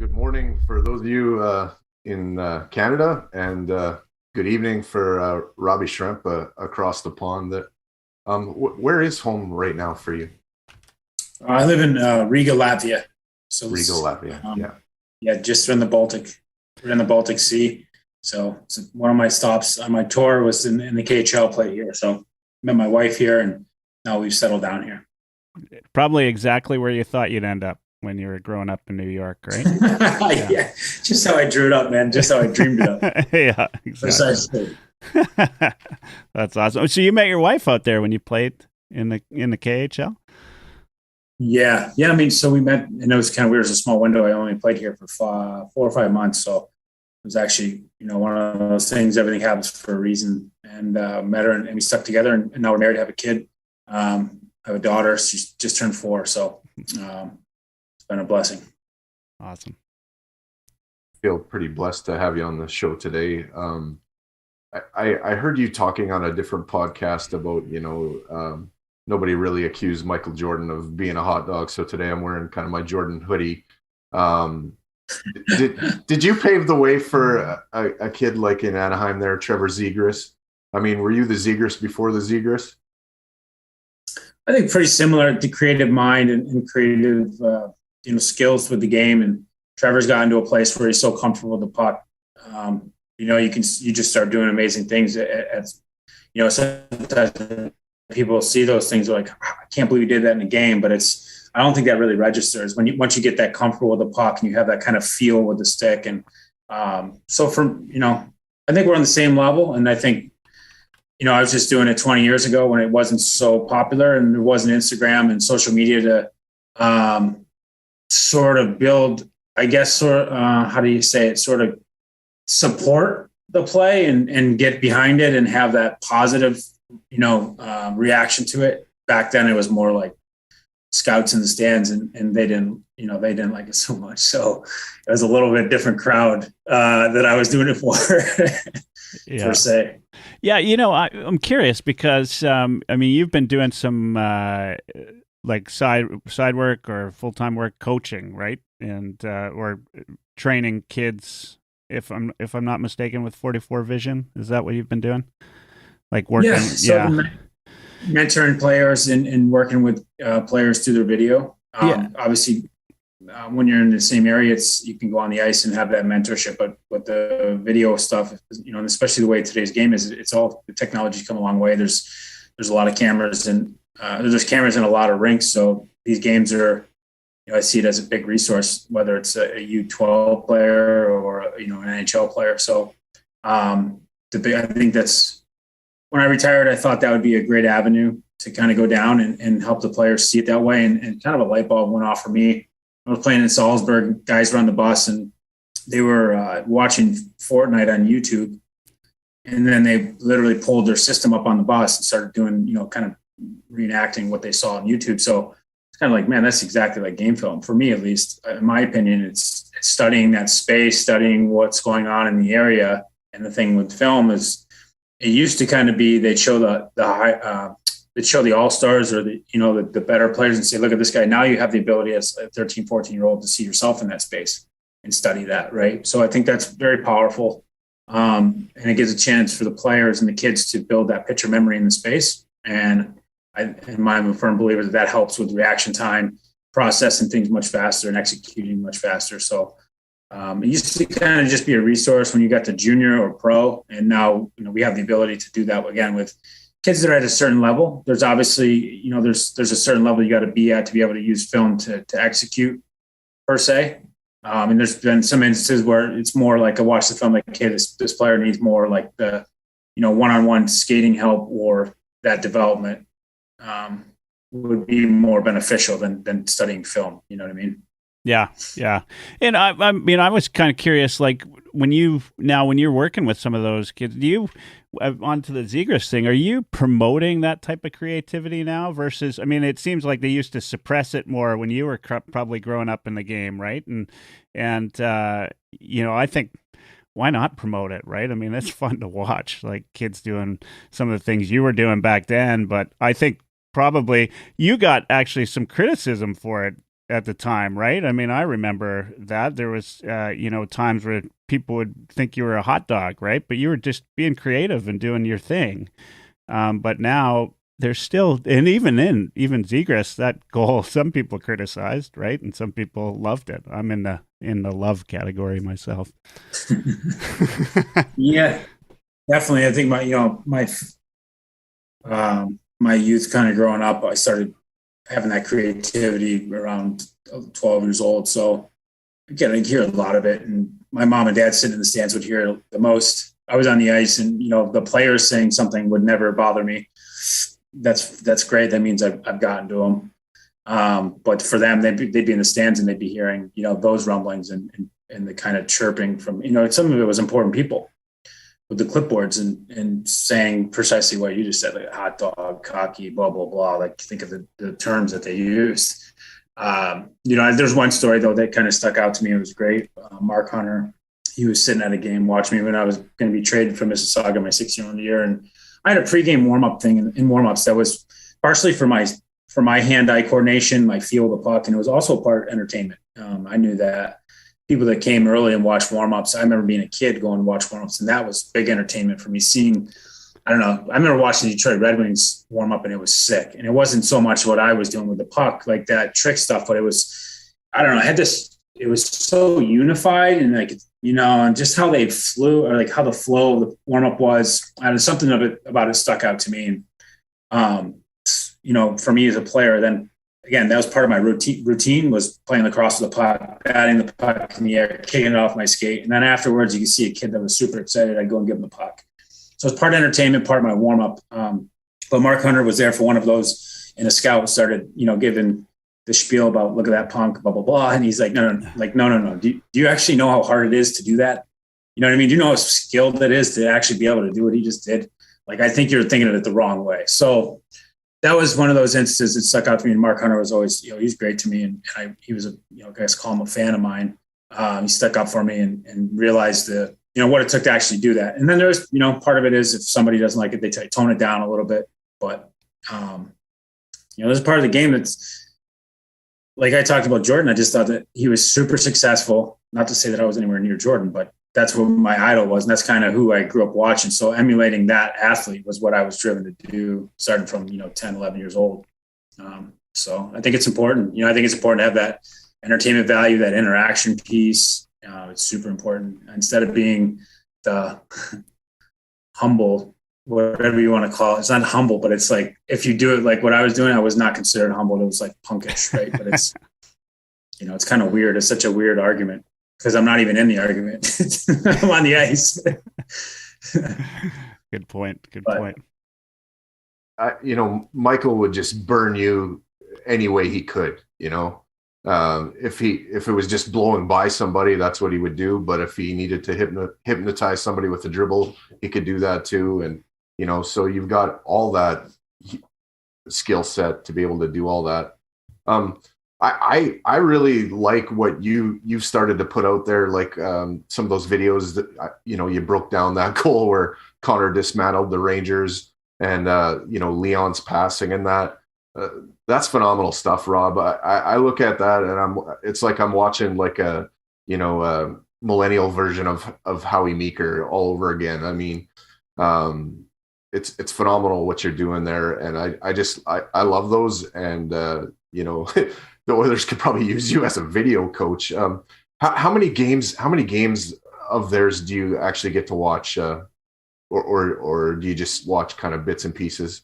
Good morning for those of you in Canada, and good evening for Robbie Schremp across the pond. Where is home right now for you? I live in Riga, Latvia. So Riga, it's Latvia. Yeah. yeah, just in the Baltic. We're in the Baltic Sea. So one of my stops on my tour was in the KHL play here. So met my wife here, and now we've settled down here. Probably exactly where you thought you'd end up when you were growing up in New York, right? Yeah. Yeah, just how I drew it up, man. Just how I dreamed it up. Yeah, exactly. Precisely. That's awesome. So you met your wife out there when you played in the KHL? Yeah. I mean, so we met, and it was kind of weird. It was a small window. I only played here for 4 or 5 months, so it was actually, one of those things. Everything happens for a reason. And met her, and we stuck together. And now we're married, have a kid. I have a daughter. She's just turned 4, so it's been a blessing. Awesome. Feel pretty blessed to have you on the show today. I heard you talking on a different podcast about, nobody really accused Michael Jordan of being a hot dog. So today I'm wearing kind of my Jordan hoodie. Did you pave the way for a kid like in Anaheim there, Trevor Zegras? I mean, were you the Zegras before the Zegras? I think pretty similar to creative mind and creative, skills with the game. And Trevor's gotten to a place where he's so comfortable with the puck. You just start doing amazing things. Sometimes people see those things like, I can't believe you did that in a game, but I don't think that really registers once you get that comfortable with the puck and you have that kind of feel with the stick. And I think we're on the same level. And I think, I was just doing it 20 years ago when it wasn't so popular and there wasn't Instagram and social media to sort of build, I guess, how do you say it, sort of support the play and get behind it and have that positive, reaction to it. Back then it was more like scouts in the stands and they didn't like it so much. So it was a little bit different crowd that I was doing it for, Yeah. per se. Yeah, I'm curious because you've been doing some like side work or full-time work coaching, right? And or training kids, if I'm not mistaken, with 44 Vision. Is that what you've been doing? Like working? Yeah. So mentoring players and working with players through their video. Obviously, when you're in the same area, you can go on the ice and have that mentorship. But with the video stuff, and especially the way today's game is, it's all the technology's come a long way. There's a lot of cameras and there's cameras in a lot of rinks. So these games are, I see it as a big resource, whether it's a U12 player or an NHL player. So I think that's when I retired. I thought that would be a great avenue to kind of go down and help the players see it that way. And kind of a light bulb went off for me. I was playing in Salzburg. Guys were on the bus and they were watching Fortnite on YouTube. And then they literally pulled their system up on the bus and started doing, kind of reenacting what they saw on YouTube. So it's kind of like, man, that's exactly like game film. For me, at least, in my opinion, it's studying that space, studying what's going on in the area. And the thing with film is it used to kind of be they'd show they'd show the all-stars or the better players and say, look at this guy. Now you have the ability as a 13, 14-year-old to see yourself in that space and study that, right? So I think that's very powerful. And it gives a chance for the players and the kids to build that picture memory in the space. And I'm a firm believer that helps with reaction time, processing things much faster and executing much faster. So it used to kind of just be a resource when you got to junior or pro. And now, we have the ability to do that again with kids that are at a certain level. There's obviously, there's a certain level you got to be at to be able to use film to execute per se. And there's been some instances where it's more like I watch the film like, okay, this player needs more like the, one-on-one skating help, or that development would be more beneficial than studying film. You know what I mean? Yeah. And I was kind of curious, like when you're working with some of those kids, do you, onto the Zegras thing, are you promoting that type of creativity now versus, it seems like they used to suppress it more when you were probably growing up in the game, right? And I think, why not promote it, right? It's fun to watch, like kids doing some of the things you were doing back then, but I think probably you got actually some criticism for it at the time, right? I mean, I remember that there was, times where people would think you were a hot dog, right? But you were just being creative and doing your thing. But now there's still, and even Zegras, that goal, some people criticized, right? And some people loved it. I'm in the love category myself. Yeah, definitely. I think my youth kind of growing up, I started having that creativity around 12 years old. So again, I hear a lot of it, and my mom and dad sitting in the stands would hear it the most. I was on the ice, and the players saying something would never bother me. That's great. That means I've gotten to them. But for them, they'd be in the stands and they'd be hearing those rumblings and the kind of chirping from some of it was important people with the clipboards and saying precisely what you just said, like hot dog, cocky, blah blah blah. Like think of the terms that they used. There's one story though that kind of stuck out to me. It was great. Mark Hunter, he was sitting at a game watching me when I was going to be traded from Mississauga my 6th year, and I had a pregame warm-up thing in warm-ups that was partially for my hand-eye coordination, my feel of the puck, and it was also part entertainment. I knew that people that came early and watched warm-ups, I remember being a kid going to watch warm-ups, and that was big entertainment for me. I remember watching the Detroit Red Wings warm up, and it was sick. And it wasn't so much what I was doing with the puck, like that trick stuff, but it was, it was so unified and and just how they flew, or like how the flow of the warm up was. And something about it stuck out to me. And, for me as a player, then again, that was part of my routine was playing lacrosse with the puck, batting the puck in the air, kicking it off my skate. And then afterwards, you can see a kid that was super excited. I'd go and give him the puck. So it's part entertainment, part of my warm up. But Mark Hunter was there for one of those, and a scout started, giving the spiel about look at that punk, blah blah blah, and he's like, no. Do you actually know how hard it is to do that? You know what I mean? Do you know how skilled it is to actually be able to do what he just did? Like, I think you're thinking of it the wrong way. So that was one of those instances that stuck out to me. And Mark Hunter was always, he's great to me, and he was I guess call him a fan of mine. He stuck up for me and realized what it took to actually do that. And then there's, part of it is if somebody doesn't like it, they tone it down a little bit. But, there's part of the game that's, like I talked about Jordan, I just thought that he was super successful. Not to say that I was anywhere near Jordan, but that's what my idol was. And that's kind of who I grew up watching. So emulating that athlete was what I was driven to do, starting from, 10, 11 years old. So I think it's important. I think it's important to have that entertainment value, that interaction piece. It's super important. Instead of being the humble, whatever you want to call it. It's not humble, but it's like, if you do it like what I was doing, I was not considered humble. It was like punkish, right? But it's, it's kind of weird. It's such a weird argument because I'm not even in the argument. I'm on the ice. Good point. Michael would just burn you any way he could, if it was just blowing by somebody, that's what he would do. But if he needed to hypnotize somebody with a dribble, he could do that too. And, so you've got all that skill set to be able to do all that. I really like what you've started to put out there, like some of those videos that, you broke down that goal where Connor dismantled the Rangers and, Leon's passing and that. That's phenomenal stuff, Rob. I look at that and it's like I'm watching like a millennial version of Howie Meeker all over again. I mean, it's phenomenal what you're doing there, and I love those. And the Oilers could probably use you as a video coach. How many games of theirs do you actually get to watch, or do you just watch kind of bits and pieces?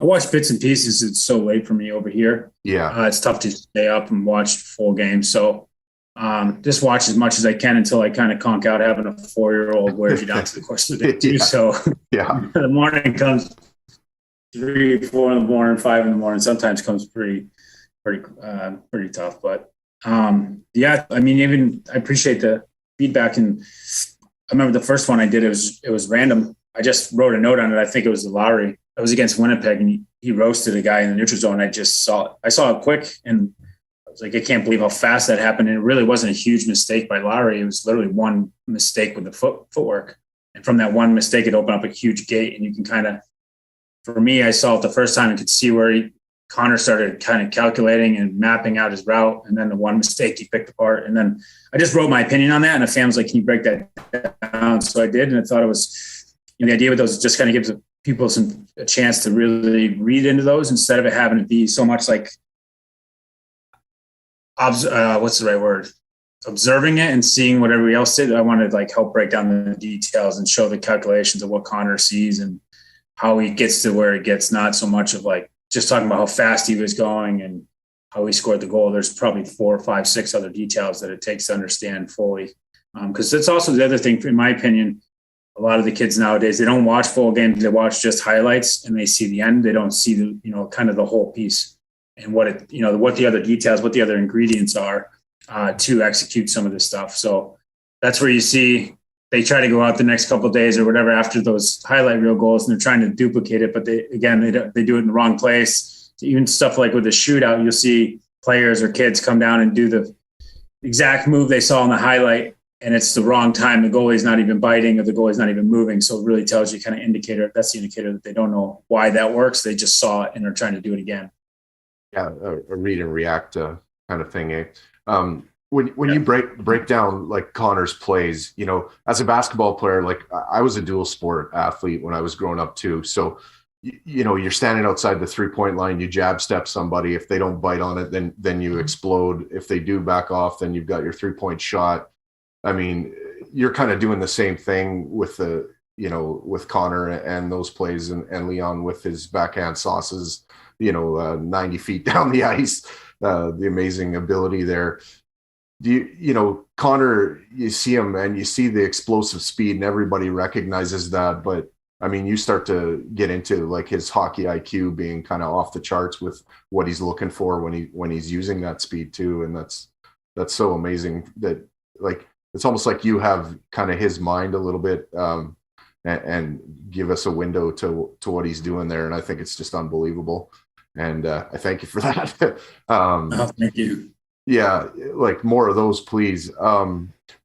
I watch bits and pieces. It's so late for me over here. Yeah. It's tough to stay up and watch full games. So just watch as much as I can until I kind of conk out. Having a 4-year-old wears you down to the course of the day too. Yeah. So the morning comes 3, 4 in the morning, 5 in the morning. Sometimes comes pretty tough. But I appreciate the feedback. And I remember the first one I did, it was random. I just wrote a note on it. I think it was the Lowry. I was against Winnipeg, and he roasted a guy in the neutral zone. I just saw it. I saw it quick, and I was like, I can't believe how fast that happened. And it really wasn't a huge mistake by Lowry. It was literally one mistake with the footwork. And from that one mistake, it opened up a huge gate. And you can kind of, for me, I saw it the first time and could see where Connor started kind of calculating and mapping out his route. And then the one mistake he picked apart. And then I just wrote my opinion on that. And the fan was like, can you break that down? So I did. And I thought it was, the idea with those is just kind of gives people a chance to really read into those instead of it having to be so much like, what's the right word? Observing it and seeing what everybody else did. I wanted to like help break down the details and show the calculations of what Connor sees and how he gets to where he gets, not so much of like just talking about how fast he was going and how he scored the goal. There's probably 4, 5, 6 other details that it takes to understand fully. Because that's also the other thing, in my opinion. A lot of the kids nowadays, they don't watch full games. They watch just highlights and they see the end. They don't see the, kind of the whole piece and what the other details, what the other ingredients are to execute some of this stuff. So that's where you see they try to go out the next couple of days or whatever after those highlight reel goals and they're trying to duplicate it. But they do it in the wrong place. Even stuff like with the shootout, you'll see players or kids come down and do the exact move they saw in the highlight. And it's the wrong time. The goalie's not even biting or the goalie's not even moving. So it really tells you kind of indicator. That's the indicator that they don't know why that works. They just saw it and are trying to do it again. Yeah, a read and react kind of thing. When you break down like Connor's plays, as a basketball player, like I was a dual sport athlete when I was growing up too. So, you're standing outside the 3-point line, you jab step somebody. If they don't bite on it, then you explode. If they do back off, then you've got your 3-point shot. I mean, you're kind of doing the same thing with with Connor and those plays and Leon with his backhand sauces, 90 feet down the ice, the amazing ability there. Connor, you see him and you see the explosive speed and everybody recognizes that. But I mean, you start to get into like his hockey IQ being kind of off the charts with what he's looking for when he's using that speed too. And that's so amazing that like, it's almost like you have kind of his mind a little bit and give us a window to what he's doing there. And I think it's just unbelievable. And I thank you for that. Thank you. Yeah. Like more of those, please.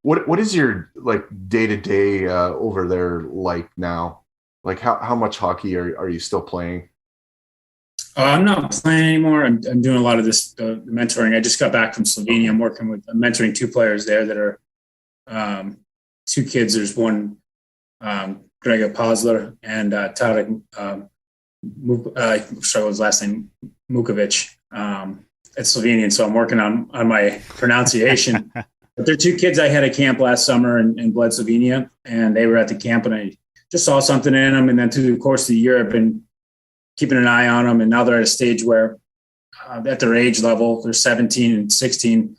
What is your like day-to-day over there like now? Like how much hockey are you still playing? I'm not playing anymore. I'm doing a lot of this mentoring. I just got back from Slovenia. I'm mentoring 2 players there that are 2 kids. There's one, Grega Posler and Tarek, I struggle with his last name, Mukovic. It's Slovenian, so I'm working on my pronunciation. But they're 2 kids I had at camp last summer in Bled, Slovenia, and they were at the camp, and I just saw something in them. And then through the course of the year, I've been keeping an eye on them, and now they're at a stage where at their age level, they're 17 and 16,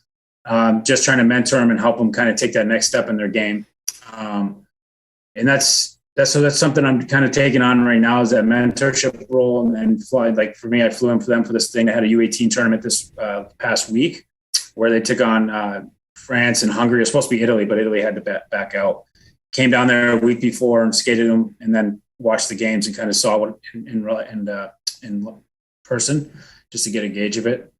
just trying to mentor them and help them kind of take that next step in their game. And that's something I'm kind of taking on right now, is that mentorship role. And then like for me, I flew in for them for this thing. I had a U18 tournament this past week where they took on France and Hungary. It was supposed to be Italy, but Italy had to back out. Came down there a week before and skated them, and then watched the games and kind of saw what in person just to get a gauge of it.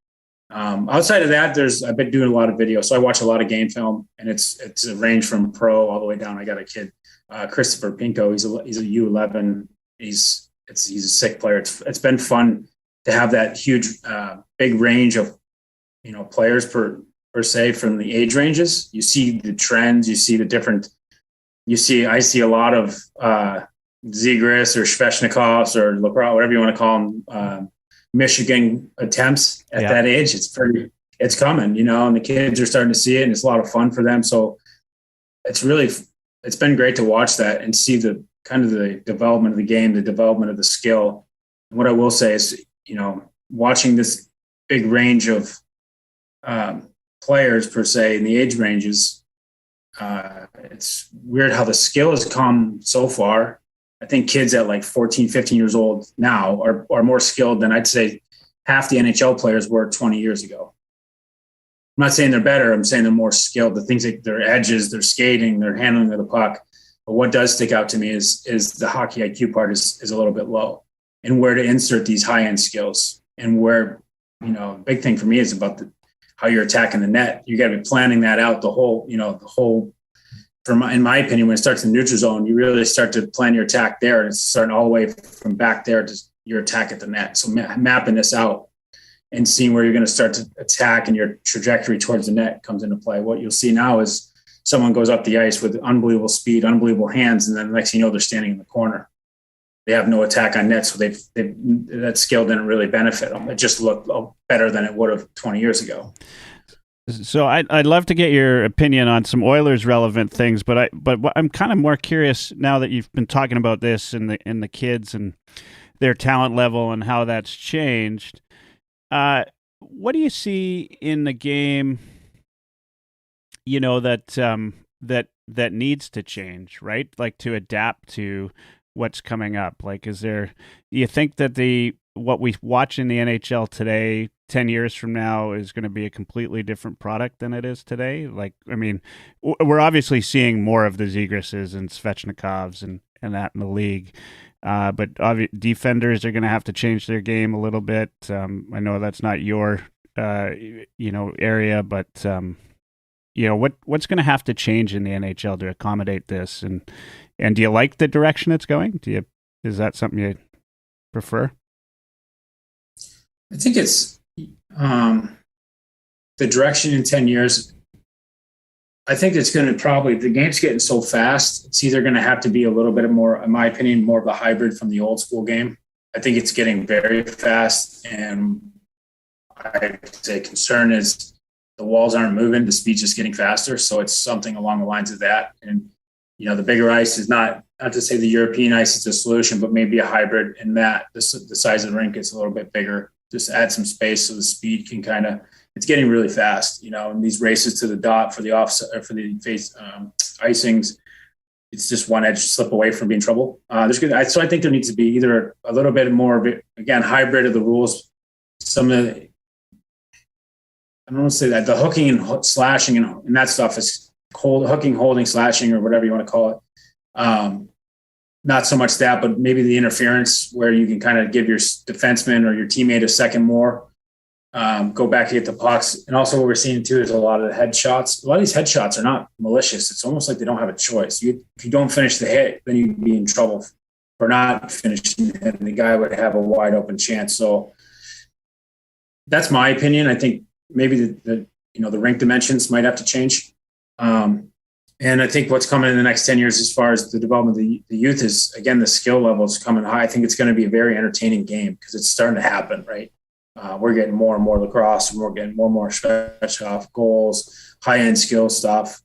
Outside of that, I've been doing a lot of video, so I watch a lot of game film, and it's a range from pro all the way down. I got a kid, Christopher Pinko. He's a U11. He's a sick player. It's been fun to have that huge, big range of players per se from the age ranges. You see the trends. You see the different. I see a lot of Zegras or Sveshnikovs or Lacroix, whatever you want to call them. Michigan attempts at that age. It's coming, and the kids are starting to see it, and it's a lot of fun for them. So it's been great to watch that and see the kind of the development of the game, the development of the skill. And what I will say is, watching this big range of players per se in the age ranges, it's weird how the skill has come so far. I think kids at like 14, 15 years old now are more skilled than I'd say half the NHL players were 20 years ago. I'm not saying they're better. I'm saying they're more skilled. The things like their edges, their skating, their handling of the puck. But what does stick out to me is the hockey IQ part is a little bit low, and where to insert these high-end skills, and where, big thing for me is about how you're attacking the net. You got to be planning that out the whole. In my opinion, when it starts in the neutral zone, you really start to plan your attack there, and it's starting all the way from back there to your attack at the net. So mapping this out and seeing where you're going to start to attack and your trajectory towards the net comes into play. What you'll see now is someone goes up the ice with unbelievable speed, unbelievable hands, and then the next thing you know, they're standing in the corner. They have no attack on net, so that skill didn't really benefit them. It just looked better than it would have 20 years ago. So I'd love to get your opinion on some Oilers relevant things, but I'm kind of more curious now that you've been talking about this and the kids and their talent level and how that's changed. What do you see in the game, that needs to change, right? Like to adapt to what's coming up. Like, do you think that what we watch in the NHL today, 10 years from now, is going to be a completely different product than it is today? Like, I mean, we're obviously seeing more of the Zegras and Svechnikovs and that in the league. But defenders are going to have to change their game a little bit. I know that's not your, area, but what's going to have to change in the NHL to accommodate this? And do you like the direction it's going? Is that something you prefer? I think it's the direction in 10 years. I think it's going to the game's getting so fast. It's either going to have to be a little bit more, in my opinion, more of a hybrid from the old school game. I think it's getting very fast. And I'd say concern is the walls aren't moving. The speed's just getting faster. So it's something along the lines of that. And, the bigger ice is not to say the European ice is a solution, but maybe a hybrid in that the size of the rink is a little bit bigger. Just add some space so the speed can it's getting really fast, and these races to the dot for the offset, for the face icings, it's just one edge slip away from being trouble. So I think there needs to be either a little bit more of it, again, hybrid of the rules. Some of the, I don't want to say that the hooking and slashing and that stuff is hooking, holding, slashing, or whatever you want to call it. Not so much that, but maybe the interference where you can kind of give your defenseman or your teammate a second more, go back to get the pucks. And also what we're seeing too is a lot of the headshots. A lot of these headshots are not malicious. It's almost like they don't have a choice. If you don't finish the hit, then you'd be in trouble for not finishing the hit, and the guy would have a wide open chance. So that's my opinion. I think maybe the rink dimensions might have to change. And I think what's coming in the next 10 years as far as the development of the youth is, again, the skill level is coming high. I think it's going to be a very entertaining game because it's starting to happen, right? We're getting more and more lacrosse, and we're getting more and more stretch off goals, high-end skill stuff.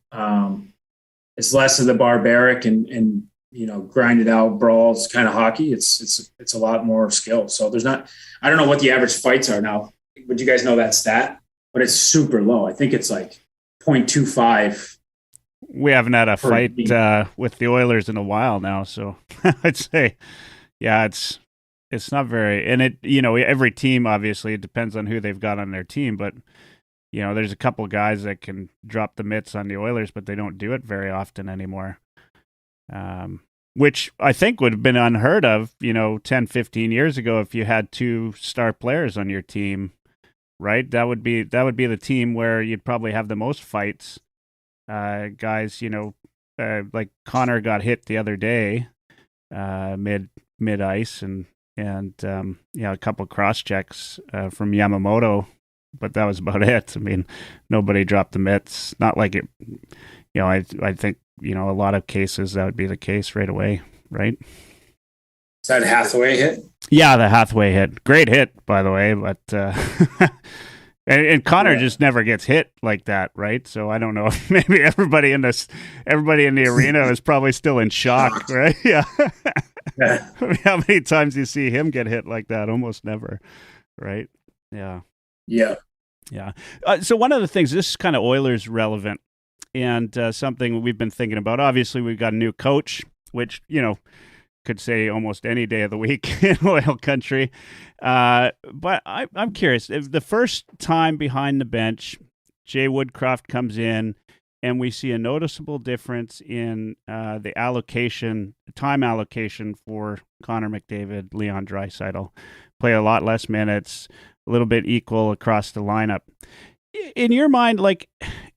It's less of the barbaric and grinded out brawls kind of hockey. It's a lot more skill. So I don't know what the average fights are now. Would you guys know that stat? But it's super low. I think it's like 0.25. We haven't had a fight with the Oilers in a while now, so I'd say, yeah, it's not very. And every team, obviously, it depends on who they've got on their team, but there's a couple guys that can drop the mitts on the Oilers, but they don't do it very often anymore. Which I think would have been unheard of, 10, 15 years ago if you had two star players on your team, right? That would be the team where you'd probably have the most fights. Guys, like Connor got hit the other day, mid ice, and a couple cross checks from Yamamoto, but that was about it. I mean, nobody dropped the mitts. Not like it. I think a lot of cases that would be the case right away, right? Is that a Hathaway hit? Yeah, the Hathaway hit. Great hit, by the way, but. And Connor just never gets hit like that, right? So I don't know. Maybe everybody in the arena is probably still in shock, right? Yeah. How many times do you see him get hit like that? Almost never, right? Yeah. Yeah. Yeah. So one of the things, this is kind of Oilers relevant, and something we've been thinking about. Obviously, we've got a new coach, which could say almost any day of the week in oil country. But I'm curious, if the first time behind the bench, Jay Woodcroft comes in and we see a noticeable difference in the time allocation for Connor McDavid, Leon Draisaitl, play a lot less minutes, a little bit equal across the lineup. In your mind, like,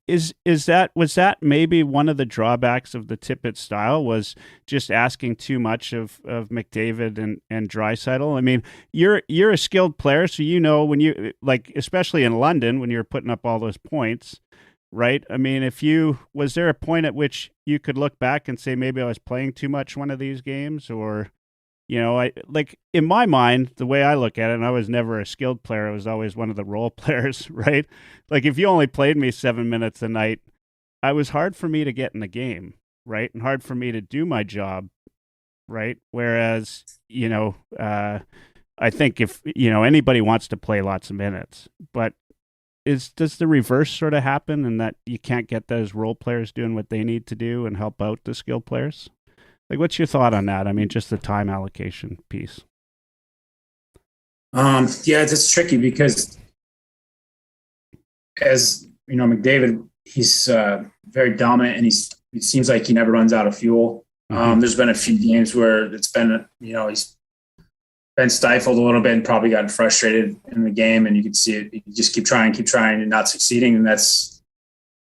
was that maybe one of the drawbacks of the Tippett style, was just asking too much of McDavid and Draisaitl? I mean, you're a skilled player, so when you, like, especially in London when you're putting up all those points, right? I mean, was there a point at which you could look back and say maybe I was playing too much one of these games, or I, like, in my mind, the way I look at it, and I was never a skilled player, I was always one of the role players, right? Like, if you only played me 7 minutes a night, it was hard for me to get in the game, right? And hard for me to do my job, right? Whereas, I think if, anybody wants to play lots of minutes, but does the reverse sort of happen, and that you can't get those role players doing what they need to do and help out the skilled players? Like, what's your thought on that? I mean, just the time allocation piece. Yeah, it's tricky because, as you know, McDavid, he's very dominant, and it seems like he never runs out of fuel. There's been a few games where it's been, he's been stifled a little bit and probably gotten frustrated in the game, and you can see it. You just keep trying and not succeeding, and that's,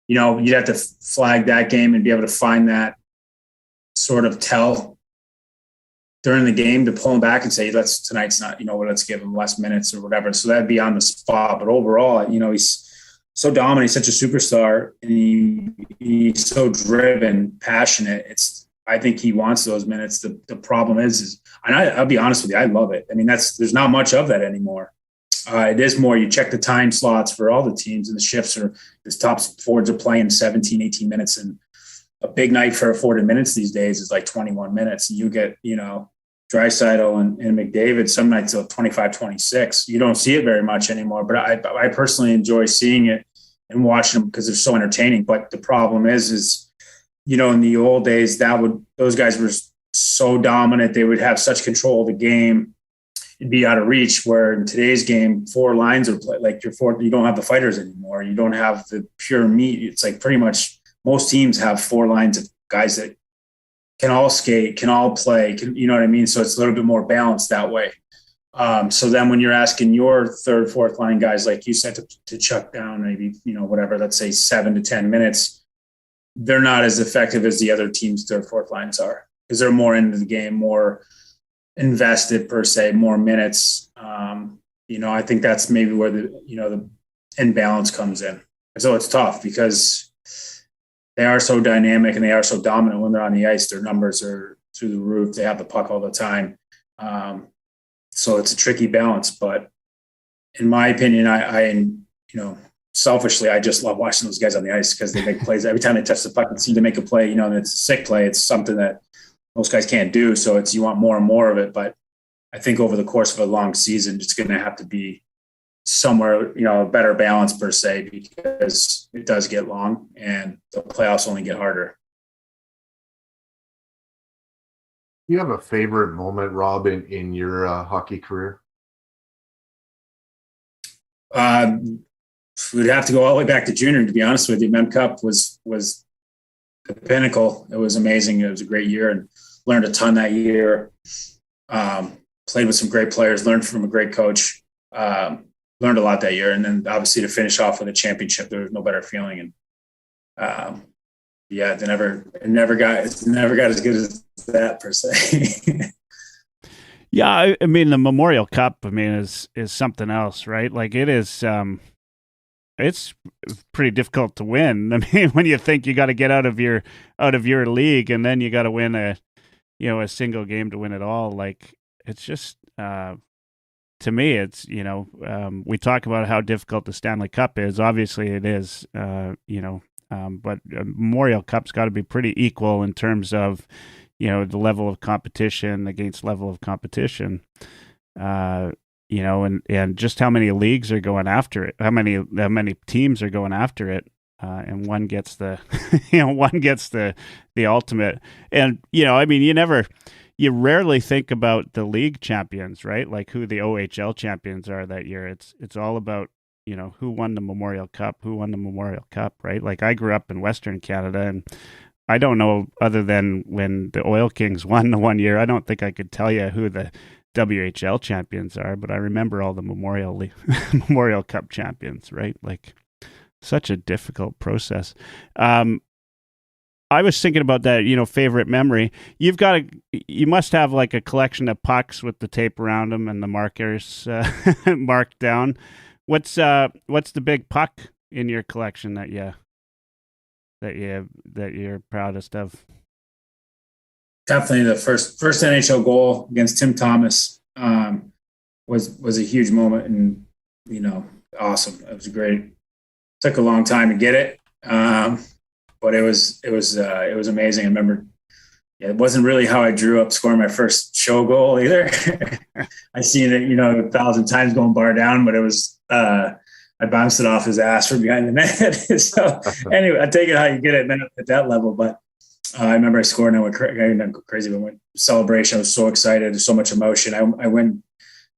you'd have to flag that game and be able to find that sort of tell during the game to pull him back and say, tonight's not, let's give him less minutes or whatever. So that'd be on the spot. But overall, he's so dominant, he's such a superstar, and he's so driven, passionate. I think he wants those minutes. The problem is and I'll be honest with you, I love it. I mean, there's not much of that anymore. It is more, you check the time slots for all the teams, and the shifts are, the top forwards are playing 17, 18 minutes, and a big night for 40 minutes these days is like 21 minutes. You get, Draisaitl and McDavid, some nights of 25, 26. You don't see it very much anymore, but I personally enjoy seeing it and watching them because they're so entertaining. But the problem is, in the old days, those guys were so dominant. They would have such control of the game. It'd be out of reach, where in today's game, 4 lines are played. Like you don't have the fighters anymore. You don't have the pure meat. It's like pretty much most teams have 4 lines of guys that can all skate, can all play, you know what I mean? So it's a little bit more balanced that way. So then when you're asking your 3rd, 4th line guys, like you said, to chuck down maybe, whatever, let's say 7 to 10 minutes, they're not as effective as the other team's 3rd, 4th lines are, because they're more into the game, more invested per se, more minutes. I think that's maybe where the imbalance comes in. So it's tough because they are so dynamic and they are so dominant when they're on the ice. Their numbers are through the roof. They have the puck all the time. So it's a tricky balance. But in my opinion, I selfishly, I just love watching those guys on the ice because they make plays. Every time they touch the puck and seem to make a play, and it's a sick play. It's something that most guys can't do. So you want more and more of it. But I think over the course of a long season, it's going to have to be somewhere, a better balance per se, because it does get long and the playoffs only get harder. Do you have a favorite moment, Rob, in your hockey career? We'd have to go all the way back to junior, to be honest with you. Mem Cup was the pinnacle. It was amazing. It was a great year and learned a ton that year. Played with some great players, learned from a great coach. Learned a lot that year, and then obviously to finish off with a championship, there was no better feeling. And it never got as good as that per se. Yeah, I mean the Memorial Cup, is something else, right? Like it is, it's pretty difficult to win. I mean, when you think you got to get out of your league, and then you got to win a single game to win it all. Like it's just. To me, it's, we talk about how difficult the Stanley Cup is. Obviously it is, but Memorial Cup's got to be pretty equal in terms of, the level of competition against level of competition, and just how many leagues are going after it, how many teams are going after it. And one gets the, the ultimate. And, you rarely think about the league champions, right? Like who the OHL champions are that year. It's all about, who won the Memorial Cup, right? Like I grew up in Western Canada, and I don't know, other than when the Oil Kings won the one year, I don't think I could tell you who the WHL champions are, but I remember all the Memorial Cup champions, right? Like such a difficult process. I was thinking about that, favorite memory. You must have like a collection of pucks with the tape around them and the markers marked down. What's the big puck in your collection that you're proudest of? Definitely the first NHL goal against Tim Thomas was a huge moment, and awesome. It was great. Took a long time to get it, but it was amazing. I remember it wasn't really how I drew up scoring my first show goal either. I seen it 1,000 times going bar down, but it was I bounced it off his ass from behind the net. So anyway, I take it how you get it at that level, but. I remember I scored and I went crazy. But went celebration. I was so excited. There's so much emotion. I went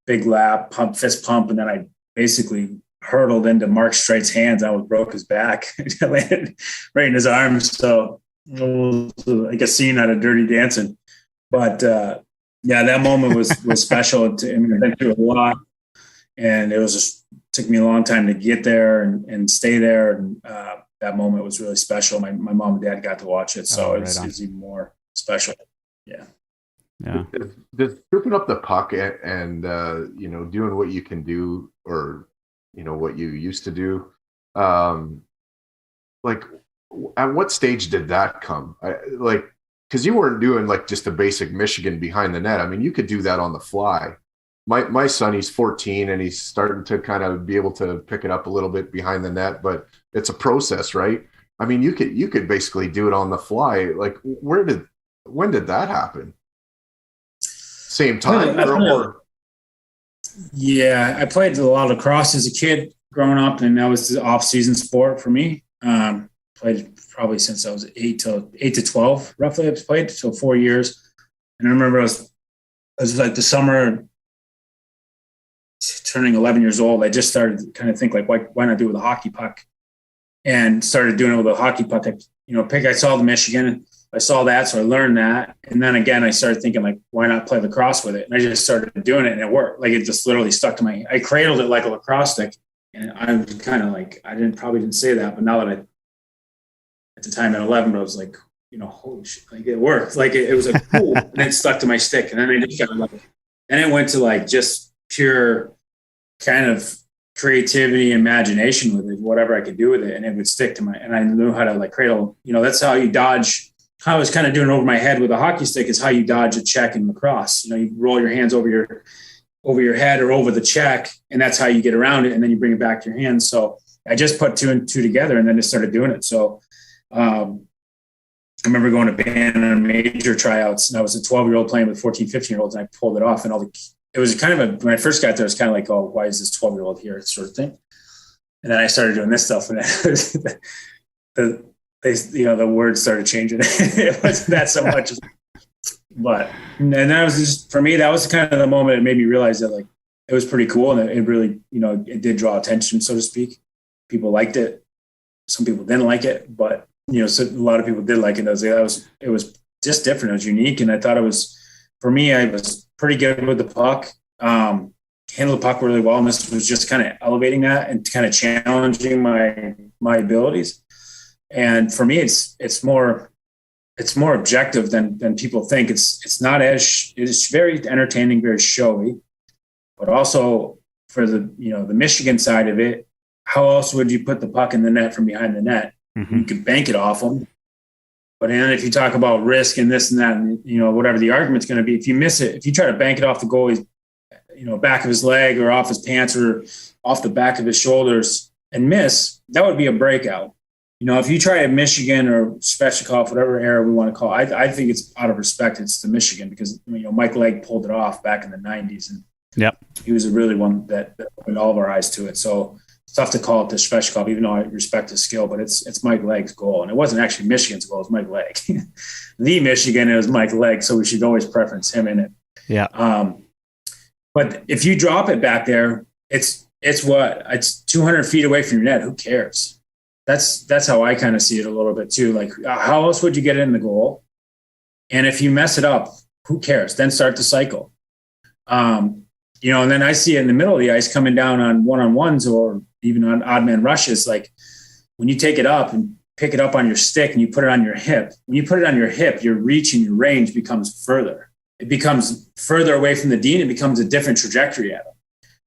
big lap, fist pump, and then I basically hurtled into Mark Streit's hands. I broke his back. I landed right in his arms. So it was like a scene out of Dirty Dancing. But that moment was special. I've been through a lot, and it took me a long time to get there and stay there. And that moment was really special. My mom and dad got to watch it, so it's even more special. Yeah. Just scooping up the puck and doing what you can do, or what you used to do. Like, at what stage did that come? Because you weren't doing like just a basic Michigan behind the net. I mean, you could do that on the fly. My son, he's 14 and he's starting to kind of be able to pick it up a little bit behind the net, but it's a process, right? I mean, you could basically do it on the fly. Like, when did that happen? Same time? Yeah, I played a lot of lacrosse as a kid growing up, and that was the off-season sport for me. Played probably since I was 8 to 12, roughly. I've played, so 4 years. And I remember it was like the summer, turning 11 years old. I just started to kind of think like, why not do it with a hockey puck? And started doing it with a hockey puck. I saw the Michigan. I saw that, so I learned that. And then again, I started thinking like, why not play lacrosse with it? And I just started doing it, and it worked. Like, it just literally stuck to I cradled it like a lacrosse stick. And I was kind of like, probably didn't say that, but now that at the time at 11, but I was like, holy shit, like it worked. Like it was like cool, and it stuck to my stick. And then I just got and it went to like just pure kind of creativity, imagination with it, whatever I could do with it, and it would stick to and I knew how to like cradle. That's how you dodge. How I was kind of doing over my head with a hockey stick is how you dodge a check in lacrosse. You roll your hands over your head or over the check, and that's how you get around it, and then you bring it back to your hands. So I just put two and two together, and then just started doing it. So I remember going to band and major tryouts, and I was a 12-year-old playing with 14, 15-year-olds, and I pulled it off, and it was kind of when I first got there, it was kind of like, oh, why is this 12-year-old here, sort of thing. And then I started doing this stuff, and the words started changing. It wasn't that so much, but and that was just, for me, that was kind of the moment it made me realize that like it was pretty cool, and it really, it did draw attention, so to speak. People liked it. Some people didn't like it, but so a lot of people did like it. It was just different. It was unique, and I thought for me, I was pretty good with the puck. Handled the puck really well, and this was just kind of elevating that and kind of challenging my abilities. And for me, it's more objective than people think. It's very entertaining, very showy, but also for the Michigan side of it, how else would you put the puck in the net from behind the net? Mm-hmm. You could bank it off them. But then if you talk about risk and this and that, and whatever the argument's going to be, if you miss it, if you try to bank it off the goalie's, back of his leg or off his pants or off the back of his shoulders and miss, that would be a breakout. If you try at Michigan or Svechnikov, whatever era we want to call it, I think it's out of respect. It's to Michigan because Mike Legg pulled it off back in the 90s, and he was a really one that opened all of our eyes to it. So it's tough to call it to Svechnikov, even though I respect his skill, but it's Mike Legg's goal. And it wasn't actually Michigan's goal, it was Mike Legg. The Michigan, it was Mike Legg, so we should always preference him in it. Yeah. But if you drop it back there, it's 200 feet away from your net. Who cares? That's how I kind of see it a little bit too. Like, how else would you get it in the goal? And if you mess it up, who cares? Then start the cycle. And then I see it in the middle of the ice coming down on one-on-ones or even on odd man rushes. Like, when you take it up and pick it up on your stick and you put it on your hip, when you put it on your hip, your reach and your range becomes further. It becomes further away from the D, and it becomes a different trajectory at him.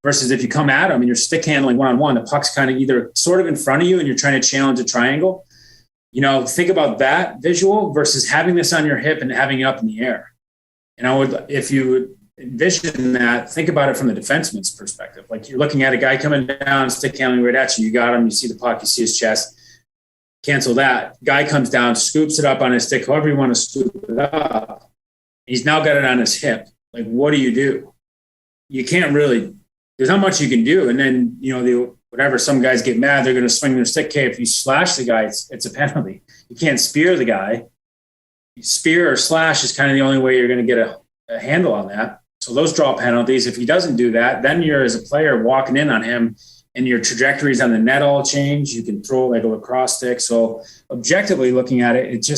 Versus if you come at him and you're stick handling one-on-one, the puck's kind of either sort of in front of you and you're trying to challenge a triangle. Think about that visual versus having this on your hip and having it up in the air. If you would envision that, think about it from the defenseman's perspective. Like you're looking at a guy coming down, stick handling right at you. You got him, you see the puck, you see his chest. Cancel that. Guy comes down, scoops it up on his stick, however you want to scoop it up. He's now got it on his hip. Like, what do? You can't really, there's not much you can do. And then, some guys get mad, they're going to swing their stick. Okay, if you slash the guy, it's a penalty. You can't spear the guy. Spear or slash is kind of the only way you're going to get a handle on that. So those draw penalties. If he doesn't do that, then you're, as a player, walking in on him and your trajectories on the net all change. You can throw like a lacrosse stick. So objectively looking at it,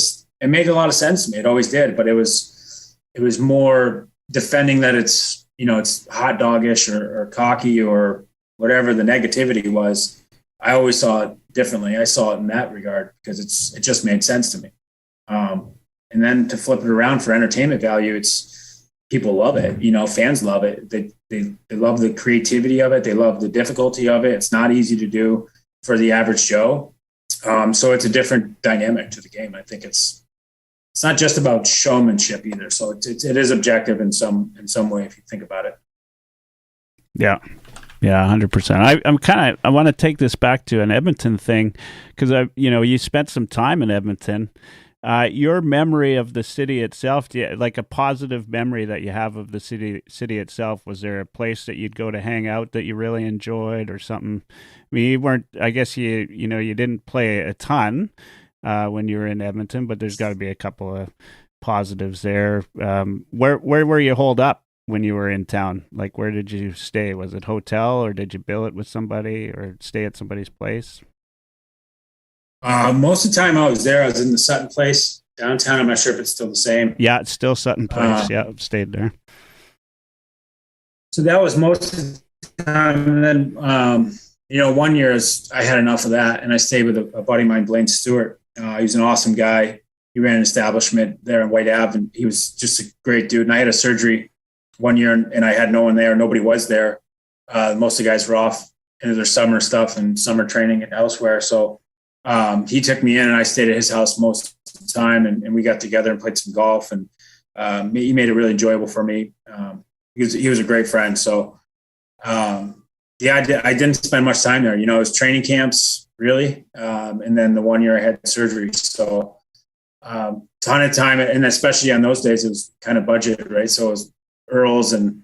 it made a lot of sense to me. It always did, but it was more defending that it's hot doggish or cocky or whatever the negativity was. I always saw it differently. I saw it in that regard because it just made sense to me. And then to flip it around for entertainment value, people love it. Fans love it. They love the creativity of it. They love the difficulty of it. It's not easy to do for the average Joe. So it's a different dynamic to the game. I think it's not just about showmanship either. So it is objective in some way if you think about it. Yeah. Yeah, 100%. I want to take this back to an Edmonton thing because you spent some time in Edmonton. Your memory of the city itself, like a positive memory that you have of the city itself, was there a place that you'd go to hang out that you really enjoyed or something? I mean, you weren't, I guess you didn't play a ton when you were in Edmonton, but there's got to be a couple of positives there. Where were you holed up when you were in town? Like, where did you stay? Was it hotel or did you bill it with somebody or stay at somebody's place? Most of the time I was there, I was in the Sutton place downtown. I'm not sure if it's still the same. Yeah, it's still Sutton Place. Yeah, I've stayed there. So that was most of the time. And then, 1 year I had enough of that, and I stayed with a buddy of mine, Blaine Stewart. He was an awesome guy. He ran an establishment there in White Ave, and he was just a great dude. And I had a surgery 1 year, and I had no one there. Nobody was there. Most of the guys were off into their summer stuff and summer training and elsewhere. So he took me in, and I stayed at his house most of the time, and we got together and played some golf, and he made it really enjoyable for me. He was a great friend. So, I didn't spend much time there. It was training camps really. And then the 1 year I had surgery. So, ton of time. And especially on those days, it was kind of budget, right? So it was Earl's and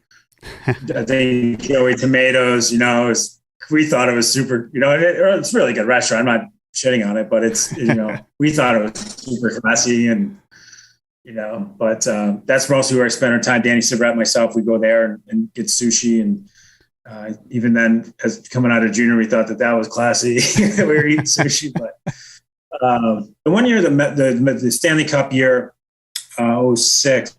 I think Joey Tomatoes, we thought it was super, it's a really good restaurant. I'm not shitting on it, but it's, we thought it was super classy and, but that's mostly where I spent our time. Danny Sabret, myself, we go there and get sushi. And even then, as coming out of junior, we thought that was classy. We were eating sushi. But the 1 year, the Stanley Cup year, 2006,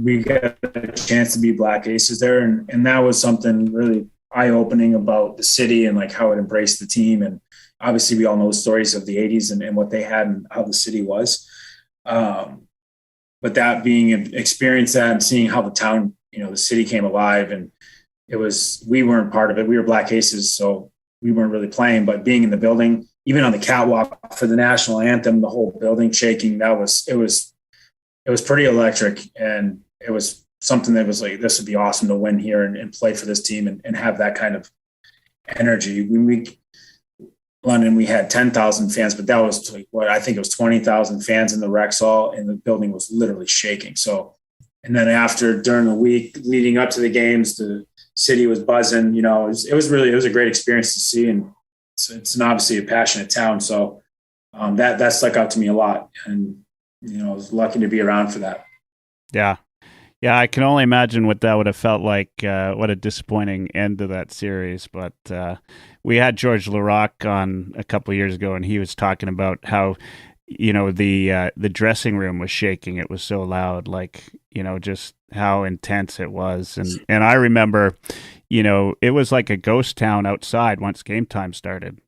we got a chance to be Black Aces there. And that was something really eye-opening about the city and like how it embraced the team. And obviously we all know the stories of the 80s and what they had and how the city was. But that being experience that and seeing how the town, the city came alive, and we weren't part of it. We were Black Aces, so we weren't really playing, but being in the building, even on the catwalk for the national anthem, the whole building shaking, it was pretty electric. And it was something that was like, this would be awesome to win here and play for this team and have that kind of energy. London, we had 10,000 fans, but that was like I think it was 20,000 fans in the Rexall, and the building was literally shaking. So, and then during the week leading up to the games, the city was buzzing. It was a great experience to see, and it's obviously a passionate town. So that stuck out to me a lot, and I was lucky to be around for that. Yeah. Yeah, I can only imagine what that would have felt like. What a disappointing end to that series. But we had George Larocque on a couple of years ago, and he was talking about how, the dressing room was shaking. It was so loud, like, just how intense it was. And I remember, it was like a ghost town outside once game time started.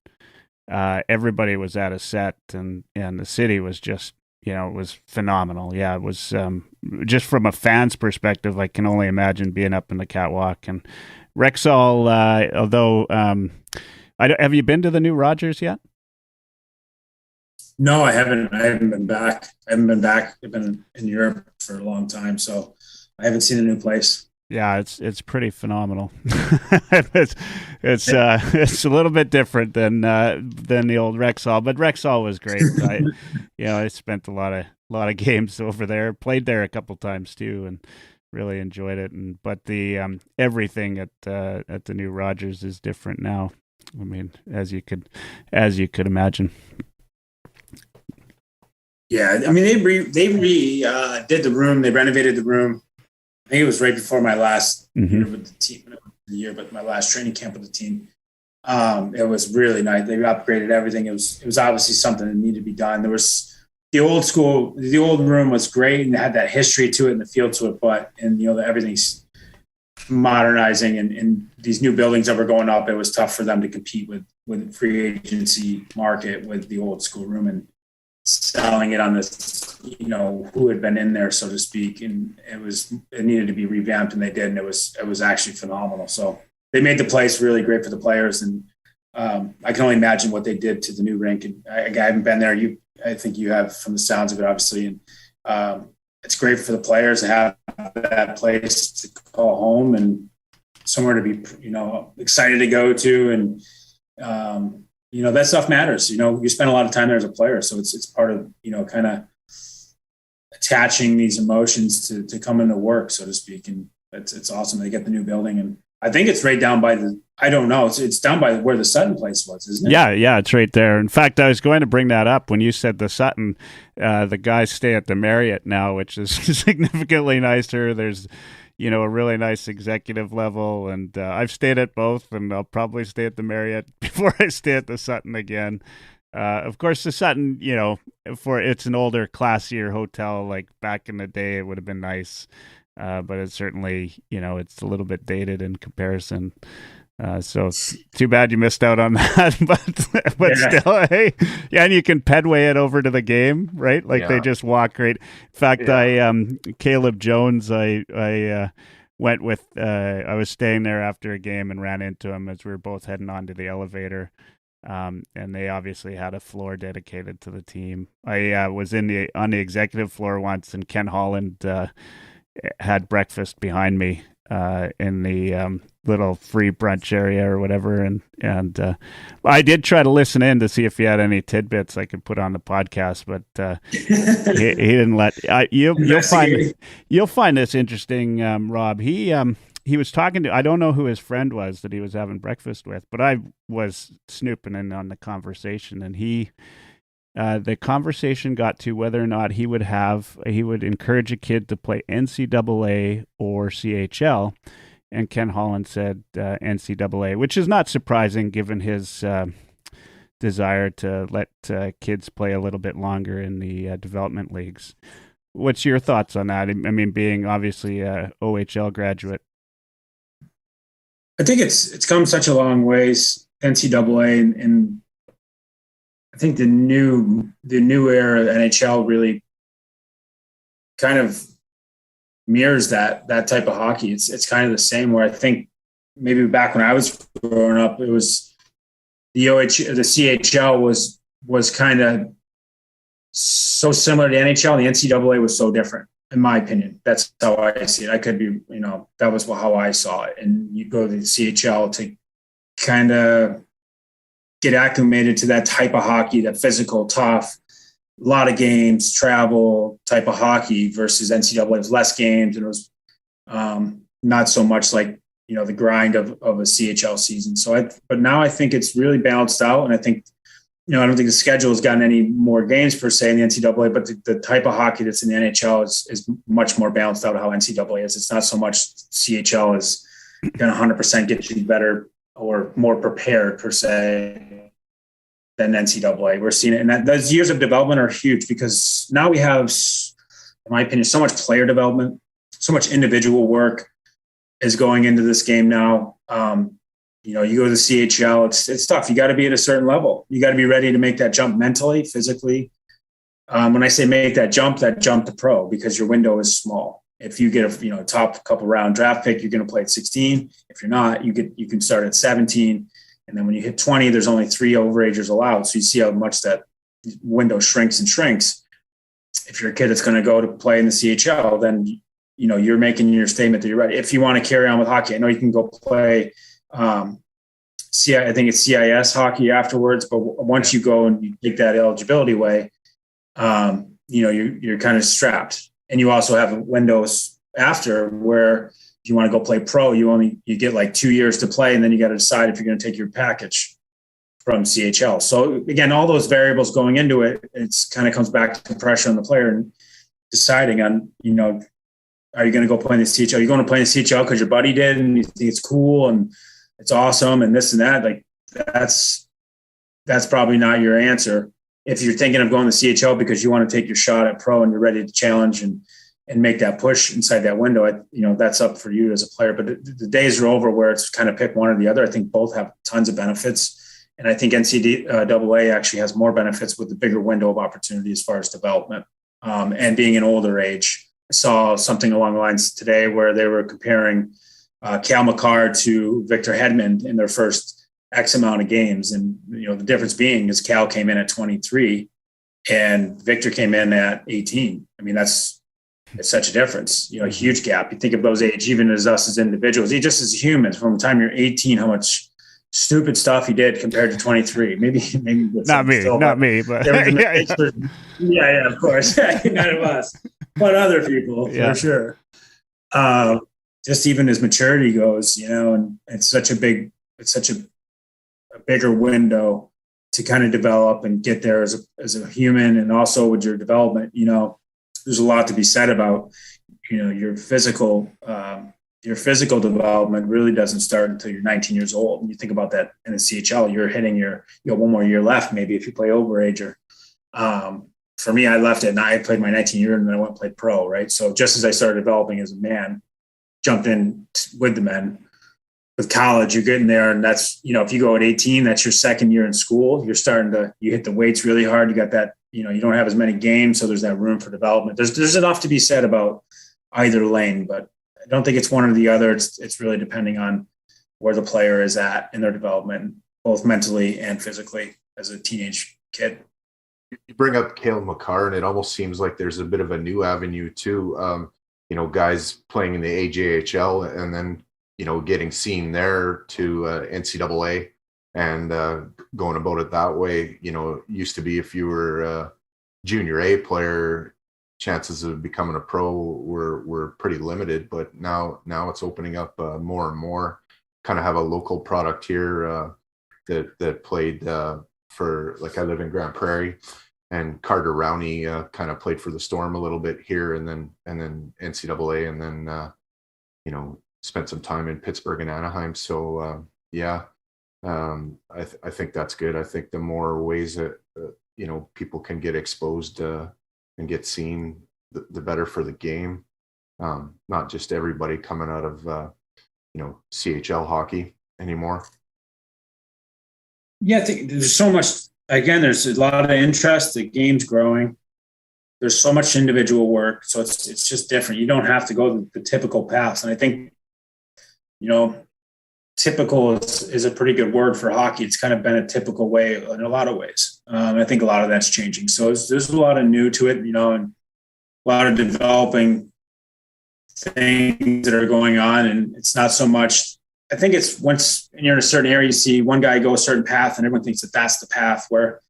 everybody was at a set, and the city was just, it was phenomenal. Yeah, it was just from a fan's perspective. I can only imagine being up in the catwalk. And Rexall, although have you been to the new Rogers yet? No, I haven't. I haven't been back. I've been in Europe for a long time, so I haven't seen a new place. Yeah, it's pretty phenomenal. it's a little bit different than the old Rexall, but Rexall was great. I spent a lot of games over there, played there a couple times too, and really enjoyed it. But the everything at the new Rogers is different now. I mean, as you could imagine. Yeah, I mean they did the room. They renovated the room. I think it was right before my last year with the team. But my last training camp with the team. It was really nice. They upgraded everything. It was obviously something that needed to be done. There was the old room was great and had that history to it and the feel to it. But everything's modernizing and these new buildings that were going up. It was tough for them to compete with free agency market with the old school room and selling it on this, who had been in there, so to speak. And it needed to be revamped, and they did. And it was actually phenomenal. So they made the place really great for the players. And I can only imagine what they did to the new rink. And I haven't been there. I think you have, from the sounds of it, obviously. And it's great for the players to have that place to call home and somewhere to be, excited to go to. And, that stuff matters. You spend a lot of time there as a player. So it's part of, kind of attaching these emotions to come into work, so to speak. And it's awesome. They get the new building. And I think it's right down by I don't know. It's down by where the Sutton place was, isn't it? Yeah, it's right there. In fact, I was going to bring that up when you said the Sutton. The guys stay at the Marriott now, which is significantly nicer. There's, a really nice executive level, and I've stayed at both, and I'll probably stay at the Marriott before I stay at the Sutton again. Of course, the Sutton, it's an older, classier hotel. Like back in the day, it would have been nice. But it's certainly, it's a little bit dated in comparison. So too bad you missed out on that. but still, hey, yeah, and you can pedway it over to the game, right? Like they just walk right. In fact, Caleb Jones, I went with. I was staying there after a game and ran into him as we were both heading onto the elevator. And they obviously had a floor dedicated to the team. I was on the executive floor once, and Ken Holland had breakfast behind me in the little free brunch area or whatever, and I did try to listen in to see if he had any tidbits I could put on the podcast, but he didn't let. You'll find this interesting, Rob. He was talking to, I don't know who his friend was that he was having breakfast with, but I was snooping in on the conversation, and the conversation got to whether or not he would encourage a kid to play NCAA or CHL. And Ken Holland said NCAA, which is not surprising given his desire to let kids play a little bit longer in the development leagues. What's your thoughts on that? I mean, being obviously a OHL graduate. I think it's come such a long ways, NCAA, and I think the new era of NHL really kind of mirrors that type of hockey. It's kind of the same, where I think maybe back when I was growing up, it was the CHL was kind of so similar to NHL, and the NCAA was so different, in my opinion. That's how I see it. I could be, that was how I saw it. And you go to the CHL to kind of get acclimated to that type of hockey, that physical, tough, a lot of games, travel type of hockey, versus NCAA. It was less games, and it was not so much like, the grind of a CHL season. But now I think it's really balanced out. And I think, I don't think the schedule has gotten any more games per se in the NCAA, but the type of hockey that's in the NHL is much more balanced out how NCAA is. It's not so much CHL is going to 100% get you better or more prepared per se than NCAA. We're seeing it. And those years of development are huge, because now we have, in my opinion, so much player development, so much individual work is going into this game now. You go to the CHL, it's tough. You got to be at a certain level. You got to be ready to make that jump mentally, physically. When I say make that jump to pro, because your window is small. If you get a top couple round draft pick, you're going to play at 16. If you're not, you can start at 17. And then when you hit 20, there's only 3 overagers allowed. So you see how much that window shrinks and shrinks. If you're a kid that's going to go to play in the CHL, then you're making your statement that you're ready. If you want to carry on with hockey, I know you can go play. I think it's CIS hockey afterwards, but once you go and you take that eligibility away, you're kind of strapped. And you also have windows after where if you want to go play pro, you get like 2 years to play, and then you got to decide if you're going to take your package from CHL. So again, all those variables going into it, it's kind of comes back to pressure on the player and deciding on, are you going to go play in the CHL? Are you going to play in the CHL because your buddy did and you think it's cool and it's awesome and this and that? Like that's probably not your answer. If you're thinking of going to CHL because you want to take your shot at pro and you're ready to challenge and make that push inside that window, that's up for you as a player. But the days are over where it's kind of pick one or the other. I think both have tons of benefits. And I think NCAA actually has more benefits with the bigger window of opportunity as far as development and being an older age. I saw something along the lines today where they were comparing Cale Makar to Victor Hedman in their first X amount of games. And, the difference being is Cal came in at 23 and Victor came in at 18. I mean, it's such a difference, a huge gap. You think of those age, even as us as individuals, just as humans, from the time you're 18, how much stupid stuff he did compared to 23. Maybe not me, but yeah, of course. None of us, but other people for sure. Just even as maturity goes, and it's such a bigger window to kind of develop and get there as a human, and also with your development, there's a lot to be said about, your physical development really doesn't start until you're 19 years old. And you think about that in the CHL, you're hitting you got one more year left, maybe if you play overager. For me, I left at 9, I played my 19 year and then I went and played pro, right? So just as I started developing as a man, jumped in with the men. With college, you're getting there, and that's, if you go at 18, that's your second year in school. You hit the weights really hard. You got that, you don't have as many games, so there's that room for development. There's enough to be said about either lane, but I don't think it's one or the other. It's really depending on where the player is at in their development, both mentally and physically as a teenage kid. You bring up Cale Makar, and it almost seems like there's a bit of a new avenue too. Guys playing in the AJHL and then, getting seen there to NCAA and going about it that way. Used to be if you were a junior A player, chances of becoming a pro were pretty limited, but now it's opening up more and more. Kind of have a local product here that played for, like, I live in Grand Prairie, and Carter Rowney kind of played for the Storm a little bit here, and then NCAA, and then spent some time in Pittsburgh and Anaheim. So I think that's good. I think the more ways that people can get exposed and get seen, the better for the game. Not just everybody coming out of CHL hockey anymore. Yeah, I think there's so much. Again, there's a lot of interest. The game's growing. There's so much individual work, so it's just different. You don't have to go the typical paths, and I think typical is a pretty good word for hockey. It's kind of been a typical way in a lot of ways. I think a lot of that's changing. So there's a lot of new to it, and a lot of developing things that are going on. And it's not so much, I think it's once you're in a certain area, you see one guy go a certain path and everyone thinks that that's the path, where,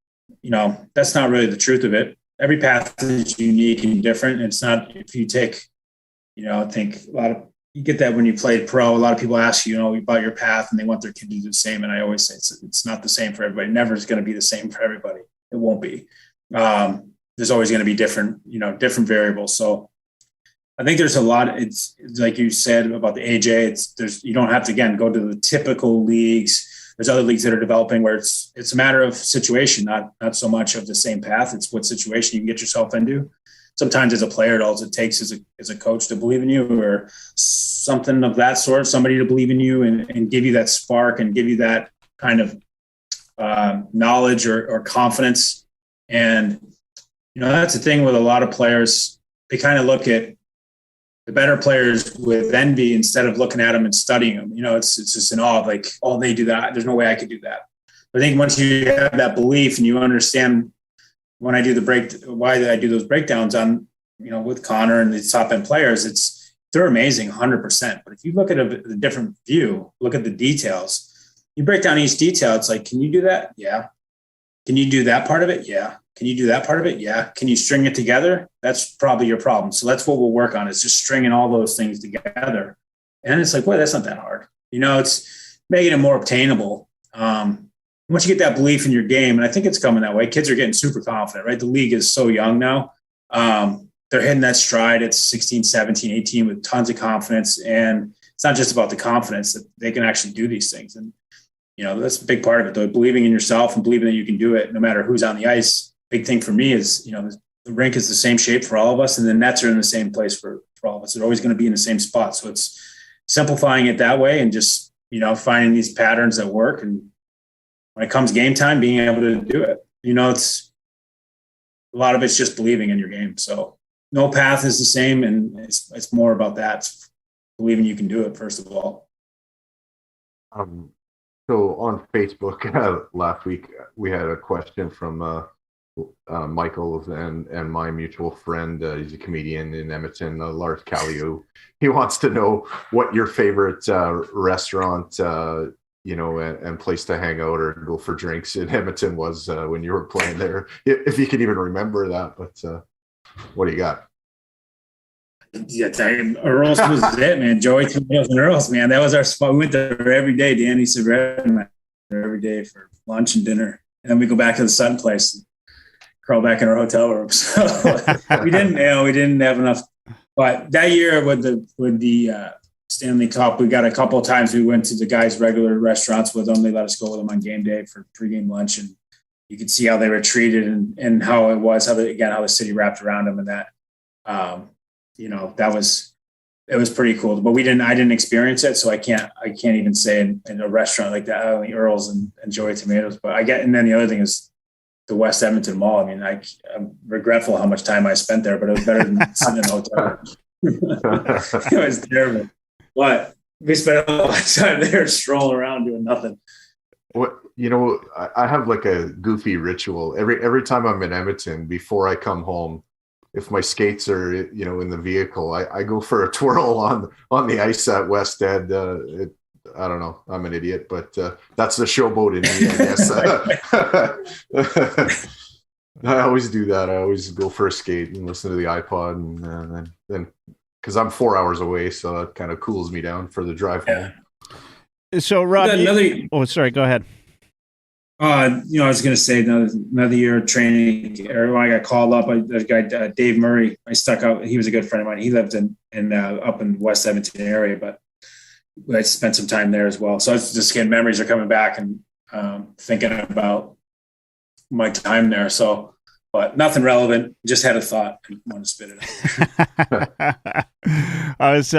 that's not really the truth of it. Every path is unique and different. It's not, if you take, I think you get that when you played pro. A lot of people ask you, about your path, and they want their kid to do the same. And I always say it's not the same for everybody. Never is going to be the same for everybody. It won't be. There's always going to be different variables. So I think there's a lot. It's like you said about the AJ. You don't have to, again, go to the typical leagues. There's other leagues that are developing where it's a matter of situation, not so much of the same path. It's what situation you can get yourself into. sometimes as a player, all it takes is a coach to believe in you or something of that sort, somebody to believe in you and give you that spark and give you that kind of knowledge or confidence. And, that's the thing with a lot of players. They kind of look at the better players with envy instead of looking at them and studying them. It's just in awe of like, oh, they do that. There's no way I could do that. But I think once you have that belief and you understand when I do why I do those breakdowns on, with Connor and the top end players, they're amazing 100%. But if you look at a different view, look at the details, you break down each detail. It's like, can you do that? Yeah. Can you do that part of it? Yeah. Can you do that part of it? Yeah. Can you string it together? That's probably your problem. So that's what we'll work on, is just stringing all those things together. And it's like, well, that's not that hard. It's making it more obtainable. Once you get that belief in your game, and I think it's coming that way, kids are getting super confident, right? The league is so young now. They're hitting that stride at 16, 17, 18 with tons of confidence. And it's not just about the confidence, that they can actually do these things. And, that's a big part of it, though, believing in yourself and believing that you can do it no matter who's on the ice. Big thing for me is, the rink is the same shape for all of us, and the nets are in the same place for all of us. They're always going to be in the same spot. So it's simplifying it that way and just, finding these patterns that work. And when it comes game time, being able to do it, it's a lot of it's just believing in your game. So no path is the same. And it's more about that. It's believing you can do it, first of all. So on Facebook last week, we had a question from Michael and my mutual friend. He's a comedian in Edmonton, Lars Kallio. He wants to know what your favorite restaurant, and place to hang out or go for drinks in Edmonton was when you were playing there, if you can even remember that. But what do you got? Yeah, Earl's was it, man. Joey Tomatoes and Earl's, man. That was our spot. We went there every day. Danny Severino and I there every day for lunch and dinner. And then we go back to the Sun place and crawl back in our hotel room. So we didn't have enough. But that year with the Stanley Cup, we got a couple of times we went to the guys' regular restaurants with them. They let us go with them on game day for pregame lunch, and you could see how they were treated and how it was, how the city wrapped around them, and that. It was pretty cool, but I didn't experience it. So I can't even say in a restaurant like that, only Earl's and Joey Tomatoes, but and then the other thing is the West Edmonton Mall. I mean, I'm regretful how much time I spent there, but it was better than sitting in a hotel. It was terrible, but we spent a lot of time there strolling around doing nothing. What, I have like a goofy ritual every time I'm in Edmonton before I come home. If my skates are, in the vehicle, I go for a twirl on the ice at West Ed. I don't know. I'm an idiot, but that's the showboat in me, I guess. I always do that. I always go for a skate and listen to the iPod, and then because I'm 4 hours away, so that kind of cools me down for the drive home. So, Rob, sorry, go ahead. I was going to say another year of training. When I got called up, the guy Dave Murray, I stuck out. He was a good friend of mine. He lived in up in West Edmonton area, but I spent some time there as well. So it's just getting memories are coming back and thinking about my time there. So, but nothing relevant. Just had a thought. I want to spit it out. I was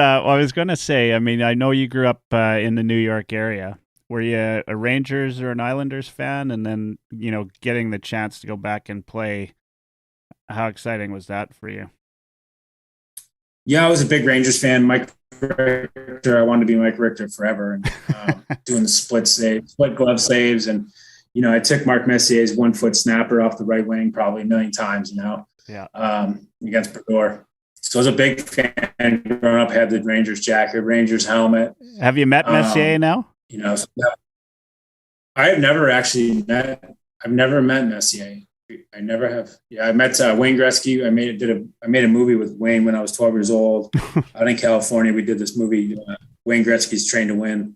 going to say. I mean, I know you grew up in the New York area. Were you a Rangers or an Islanders fan? And then, getting the chance to go back and play, how exciting was that for you? Yeah, I was a big Rangers fan. Mike Richter, I wanted to be Mike Richter forever. And doing the split glove saves. And, I took Mark Messier's 1 foot snapper off the right wing probably a million times, yeah. Against Brodeur. So I was a big fan growing up, had the Rangers jacket, Rangers helmet. Have you met Messier now? I've never met Messier. I never have. Yeah, I met Wayne Gretzky. I made a movie with Wayne when I was 12 years old out in California. We did this movie, Wayne Gretzky's Train to Win.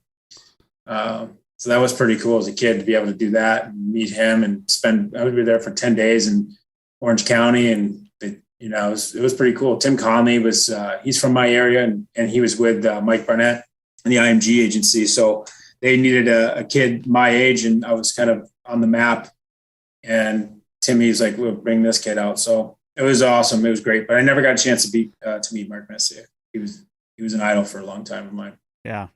So that was pretty cool as a kid to be able to do that and meet him and I would be there for 10 days in Orange County. And, it was pretty cool. Tim Conley he's from my area and he was with Mike Barnett and the IMG agency. So they needed a kid my age, and I was kind of on the map. And Timmy's like, we'll bring this kid out. So It was awesome. It was great, but I never got a chance to meet Mark Messier. He was an idol for a long time of mine. Yeah.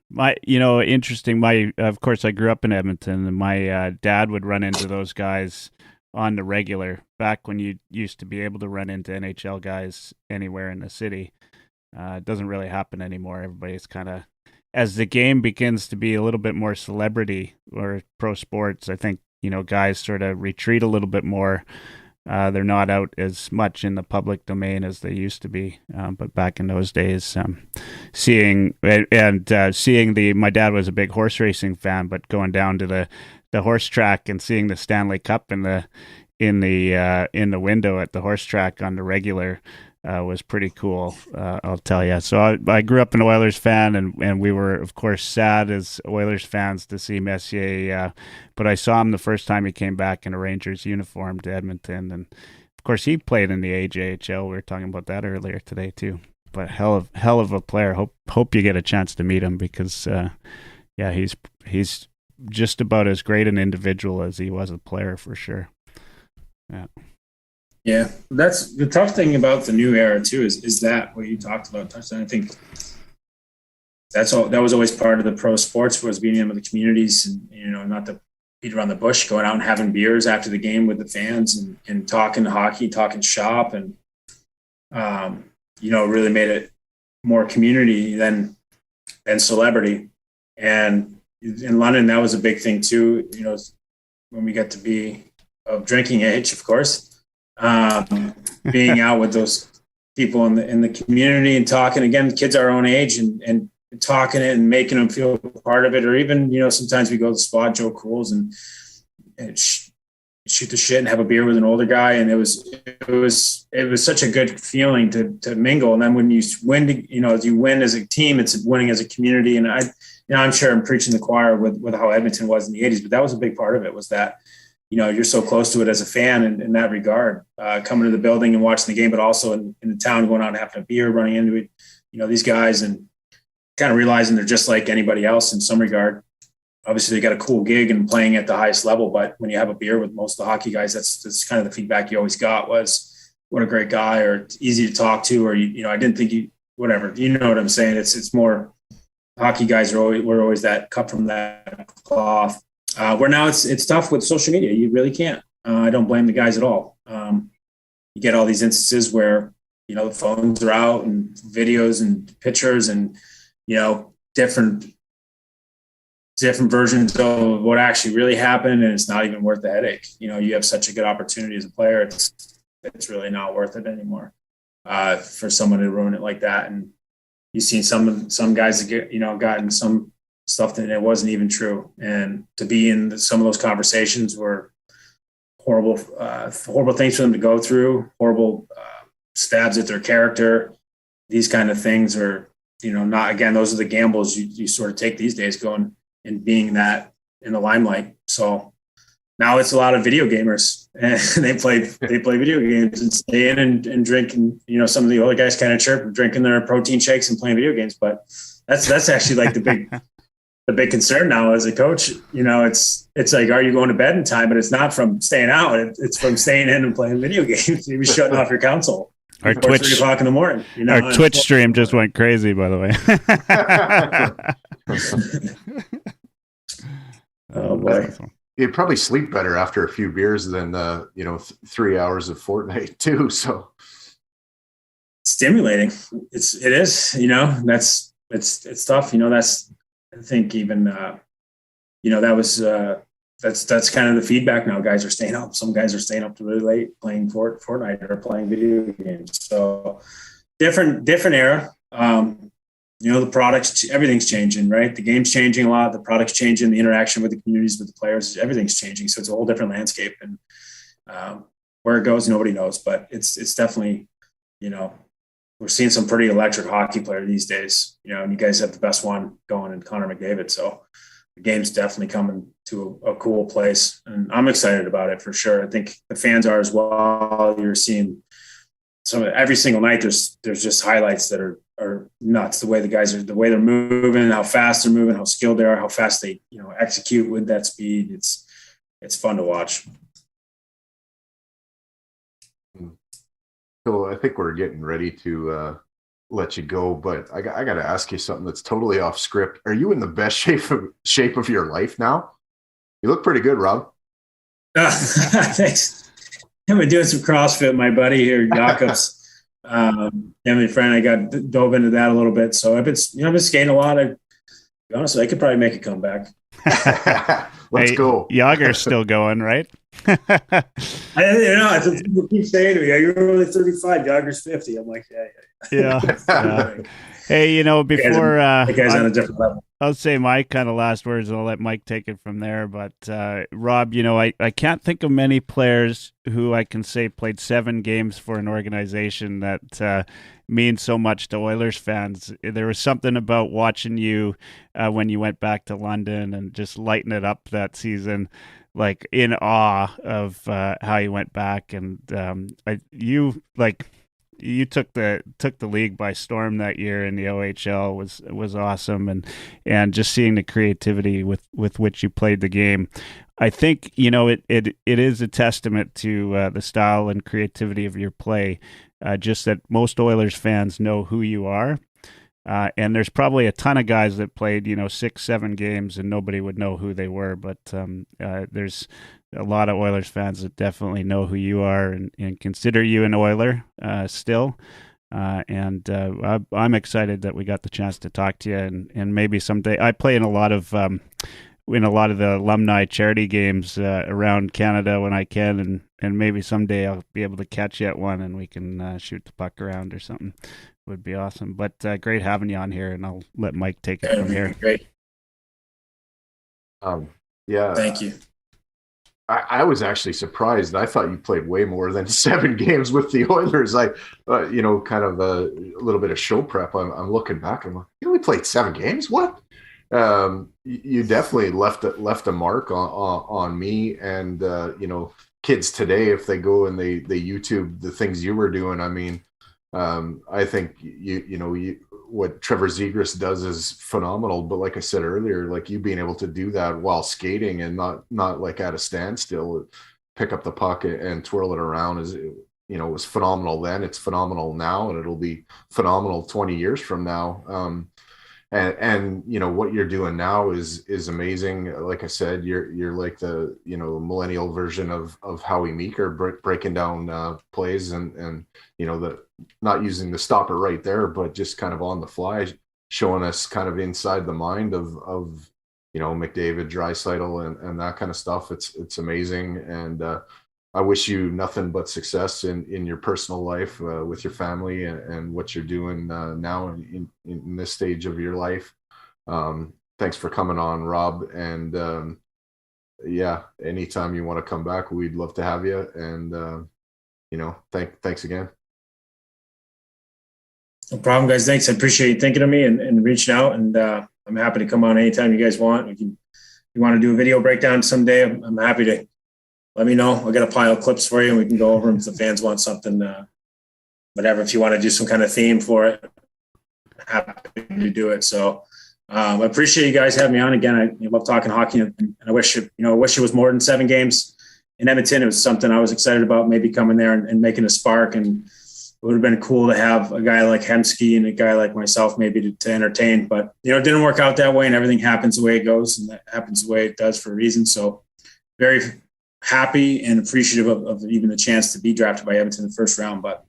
Interesting. Of course, I grew up in Edmonton, and my dad would run into those guys on the regular back when you used to be able to run into NHL guys anywhere in the city. It doesn't really happen anymore. Everybody's kind of, as the game begins to be a little bit more celebrity or pro sports, I think, guys sort of retreat a little bit more. They're not out as much in the public domain as they used to be. But back in those days, seeing my dad was a big horse racing fan, but going down to the horse track and seeing the Stanley Cup in the window at the horse track on the regular was pretty cool. I'll tell you. So I grew up an Oilers fan, and we were, of course, sad as Oilers fans to see Messier. But I saw him the first time he came back in a Rangers uniform to Edmonton, and of course he played in the AJHL. We were talking about that earlier today too. But hell of a player. Hope you get a chance to meet him because he's just about as great an individual as he was a player for sure. Yeah. Yeah, that's the tough thing about the new era too. Is that what you talked about? And I think that was always part of the pro sports, was being in the communities and not to beat around the bush, going out and having beers after the game with the fans and talking hockey, talking shop, and really made it more community than celebrity. And in London, that was a big thing too. When we got to be of drinking age, of course. Being out with those people in the community and talking, again, kids our own age and talking it and making them feel part of it. Or even, sometimes we go to the spot, Joe Cools, and shoot the shit and have a beer with an older guy. And it was such a good feeling to mingle. And then when you win, as you win as a team, it's winning as a community. And I'm sure I'm preaching the choir with how Edmonton was in the 80s, but that was a big part of it, was that you're so close to it as a fan in that regard, coming to the building and watching the game, but also in the town, going out and having a beer, running into it, these guys, and kind of realizing they're just like anybody else in some regard. Obviously, they got a cool gig and playing at the highest level, but when you have a beer with most of the hockey guys, that's kind of the feedback you always got, was what a great guy, or easy to talk to, or I didn't think you, whatever. You know what I'm saying? It's more, hockey guys were always that cut from that cloth. Where now it's tough with social media. You really can't. I don't blame the guys at all. You get all these instances where, the phones are out and videos and pictures and, different versions of what actually really happened. And it's not even worth the headache. You have such a good opportunity as a player. It's really not worth it anymore for someone to ruin it like that. And you've seen some guys that get, gotten some stuff that it wasn't even true, and to be in some of those conversations were horrible things for them to go through, horrible stabs at their character. These kind of things are, not, again, those are the gambles you sort of take these days, going and being that in the limelight. So now it's a lot of video gamers, and they play video games and stay in and drink, and some of the older guys kind of chirp, drinking their protein shakes and playing video games. But that's actually like the big concern now as a coach. It's like, are you going to bed in time? But it's not from staying out. It's from staying in and playing video games. You're shutting off your console. Our Twitch 3 o'clock in the morning. Our Twitch stream just went crazy, by the way. Oh boy. You'd probably sleep better after a few beers than 3 hours of Fortnite too. So stimulating. It is. It's tough. That's, I think, even that was that's kind of the feedback now. Guys are staying up. Some guys are staying up to really late playing Fortnite or playing video games. So different era. The products, everything's changing, right? The game's changing a lot. The product's changing. The interaction with the communities, with the players, everything's changing. So it's a whole different landscape, and where it goes, nobody knows. But it's definitely, we're seeing some pretty electric hockey player these days, and you guys have the best one going in Connor McDavid. So the game's definitely coming to a cool place, and I'm excited about it for sure. I think the fans are as well. You're seeing every single night. There's just highlights that are nuts. The way the way they're moving, how fast they're moving, how skilled they are, how fast they, execute with that speed. It's fun to watch. So I think we're getting ready to let you go, but I got to ask you something that's totally off script. Are you in the best shape of your life now? You look pretty good, Rob. Thanks. I've been doing some CrossFit. My buddy here, Jakobs, family friend, I got dove into that a little bit. So I've been skating a lot. Honestly, I could probably make a comeback. Let's go. Yager's still going, right? People keep saying to me, "You're only 35. Yager's 50." I'm like, yeah. Hey, before the guy's on a different level. I'll say my kind of last words, and I'll let Mike take it from there. But Rob, I can't think of many players who I can say played 7 games for an organization that means so much to Oilers fans. There was something about watching you when you went back to London and just lighting it up that season, like in awe of how you went back, and you took the league by storm that year in the OHL was awesome, and just seeing the creativity with which you played the game. I think it is a testament to the style and creativity of your play. Just that most Oilers fans know who you are. And there's probably a ton of guys that played, 6-7 games and nobody would know who they were. But there's a lot of Oilers fans that definitely know who you are and consider you an Oiler still. And I'm excited that we got the chance to talk to you. And maybe someday I play in a lot of the alumni charity games around Canada when I can, and maybe someday I'll be able to catch you at one and we can shoot the puck around or something. Would be awesome. But great having you on here, and I'll let Mike take it from here. Great. Yeah. Thank you. I was actually surprised. I thought you played way more than 7 games with the Oilers. Kind of a little bit of show prep. I'm looking back. I'm like, you only played 7 games? What? You definitely left a mark on me, and kids today, if they go and they YouTube the things you were doing. I mean, I think what Trevor Zegras does is phenomenal. But like I said earlier, like you being able to do that while skating and not like at a standstill, pick up the puck and twirl it around was phenomenal then. It's phenomenal now, and it'll be phenomenal 20 years from now. And what you're doing now is amazing. Like I said, you're like the millennial version of Howie Meeker, breaking down plays and the not using the stopper right there, but just kind of on the fly, showing us kind of inside the mind of McDavid, Draisaitl, and that kind of stuff. It's amazing, and I wish you nothing but success in your personal life with your family and what you're doing now in this stage of your life. Thanks for coming on, Rob. And anytime you want to come back, we'd love to have you. And, thanks again. No problem, guys. Thanks. I appreciate you thinking of me and reaching out. And I'm happy to come on anytime you guys want. If you want to do a video breakdown someday, I'm happy to. Let me know. I'll get a pile of clips for you and we can go over them if the fans want something, whatever. If you want to do some kind of theme for it, happy to do it. So I appreciate you guys having me on again. I love talking hockey, and I wish it was more than 7 games in Edmonton. It was something I was excited about, maybe coming there and making a spark. And it would have been cool to have a guy like Hemsky and a guy like myself maybe to entertain. But, it didn't work out that way, and everything happens the way it goes, and that happens the way it does for a reason. So very happy and appreciative of even the chance to be drafted by Edmonton in the first round. But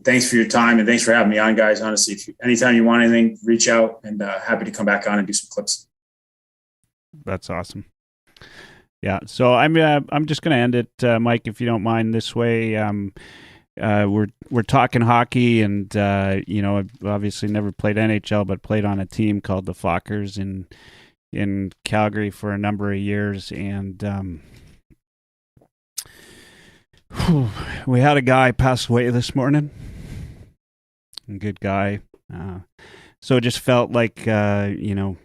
thanks for your time, and thanks for having me on, guys. Honestly, anytime you want anything, reach out, and happy to come back on and do some clips. That's awesome. Yeah. So I'm just going to end it, Mike, if you don't mind, this way. We're talking hockey, and I've obviously never played NHL, but played on a team called the Fockers in Calgary for a number of years, and we had a guy pass away this morning. A good guy. So it just felt like, it's a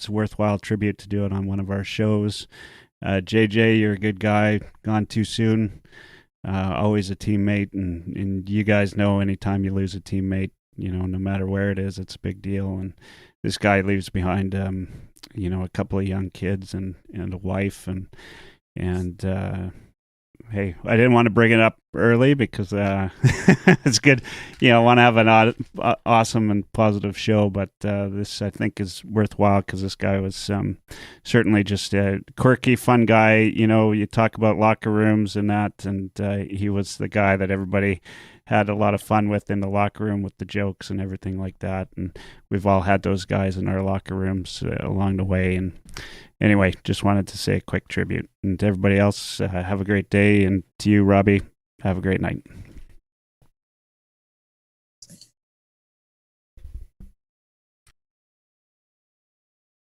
worthwhile tribute to do it on one of our shows. JJ, you're a good guy. Gone too soon. Always a teammate. And you guys know anytime you lose a teammate, no matter where it is, it's a big deal. And this guy leaves behind, a couple of young kids and a wife and hey, I didn't want to bring it up early because it's good. I want to have an awesome and positive show, but this I think is worthwhile because this guy was certainly just a quirky, fun guy. You talk about locker rooms and that, and he was the guy that everybody had a lot of fun with in the locker room with the jokes and everything like that. And we've all had those guys in our locker rooms along the way. And anyway, just wanted to say a quick tribute. And to everybody else, have a great day. And to you, Robbie, have a great night.